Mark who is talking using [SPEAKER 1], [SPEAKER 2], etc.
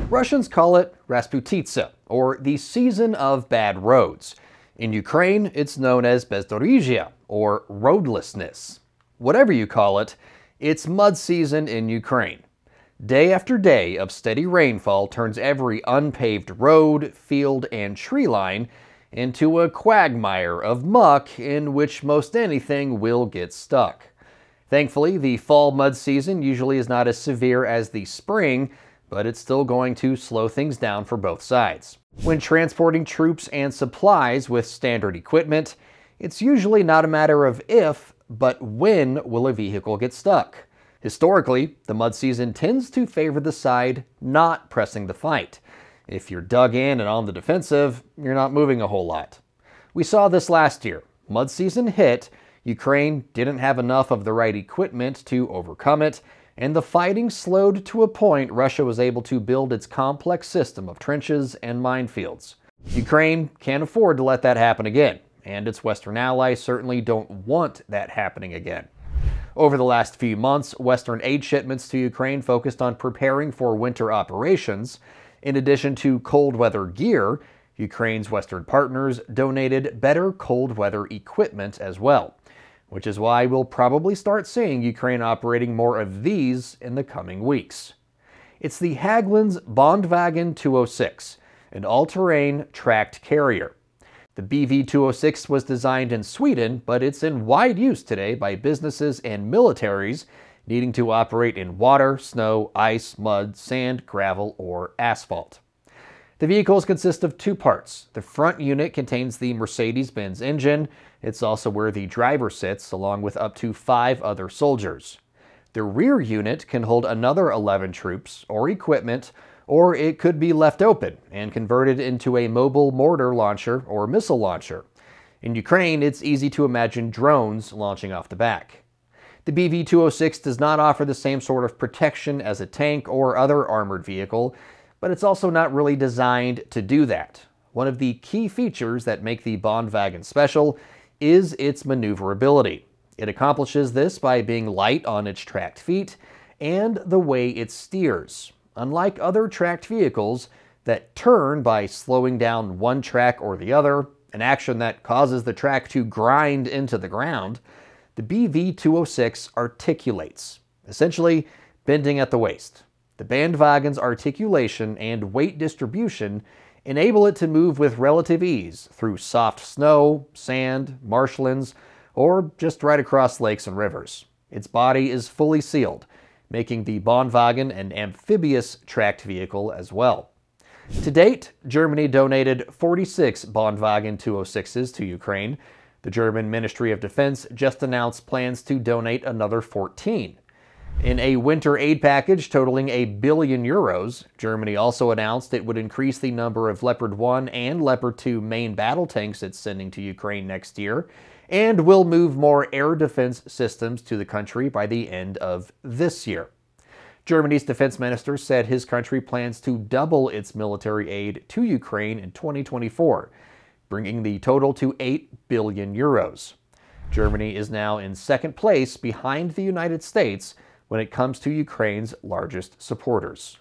[SPEAKER 1] Russians call it Rasputitsa, or the season of bad roads. In Ukraine, it's known as Bezdorizhzhia, or roadlessness. Whatever you call it, it's mud season in Ukraine. Day after day of steady rainfall turns every unpaved road, field, and tree line into a quagmire of muck in which most anything will get stuck. Thankfully, the fall mud season usually is not as severe as the spring, but it's still going to slow things down for both sides. When transporting troops and supplies with standard equipment, it's usually not a matter of if, but when will a vehicle get stuck. Historically, the mud season tends to favor the side not pressing the fight. If you're dug in and on the defensive, you're not moving a whole lot. We saw this last year. Mud season hit, Ukraine didn't have enough of the right equipment to overcome it, and the fighting slowed to a point Russia was able to build its complex system of trenches and minefields. Ukraine can't afford to let that happen again, and its Western allies certainly don't want that happening again. Over the last few months, Western aid shipments to Ukraine focused on preparing for winter operations. In addition to cold weather gear, Ukraine's Western partners donated better cold weather equipment as well, which is why we'll probably start seeing Ukraine operating more of these in the coming weeks. It's the Haggins Bondwagen 206, an all-terrain tracked carrier. The BV-206 was designed in Sweden, but it's in wide use today by businesses and militaries needing to operate in water, snow, ice, mud, sand, gravel, or asphalt. The vehicles consist of two parts. The front unit contains the Mercedes-Benz engine. It's also where the driver sits, along with up to 5 other soldiers. The rear unit can hold another 11 troops or equipment, or it could be left open and converted into a mobile mortar launcher or missile launcher. In Ukraine, it's easy to imagine drones launching off the back. The BV-206 does not offer the same sort of protection as a tank or other armored vehicle, but it's also not really designed to do that. One of the key features that make the Bondwagen special is its maneuverability. It accomplishes this by being light on its tracked feet and the way it steers. Unlike other tracked vehicles that turn by slowing down one track or the other, an action that causes the track to grind into the ground, the BV-206 articulates, essentially bending at the waist. The Bandwagon's articulation and weight distribution enable it to move with relative ease through soft snow, sand, marshlands, or just right across lakes and rivers. Its body is fully sealed, making the Bondwagen an amphibious tracked vehicle as well. To date, Germany donated 46 Bondwagen 206s to Ukraine. The German Ministry of Defense just announced plans to donate another 14. In a winter aid package totaling €1 billion, Germany also announced it would increase the number of Leopard 1 and Leopard 2 main battle tanks it's sending to Ukraine next year, and will move more air defense systems to the country by the end of this year. Germany's defense minister said his country plans to double its military aid to Ukraine in 2024, bringing the total to €8 billion. Germany is now in second place behind the United States when it comes to Ukraine's largest supporters.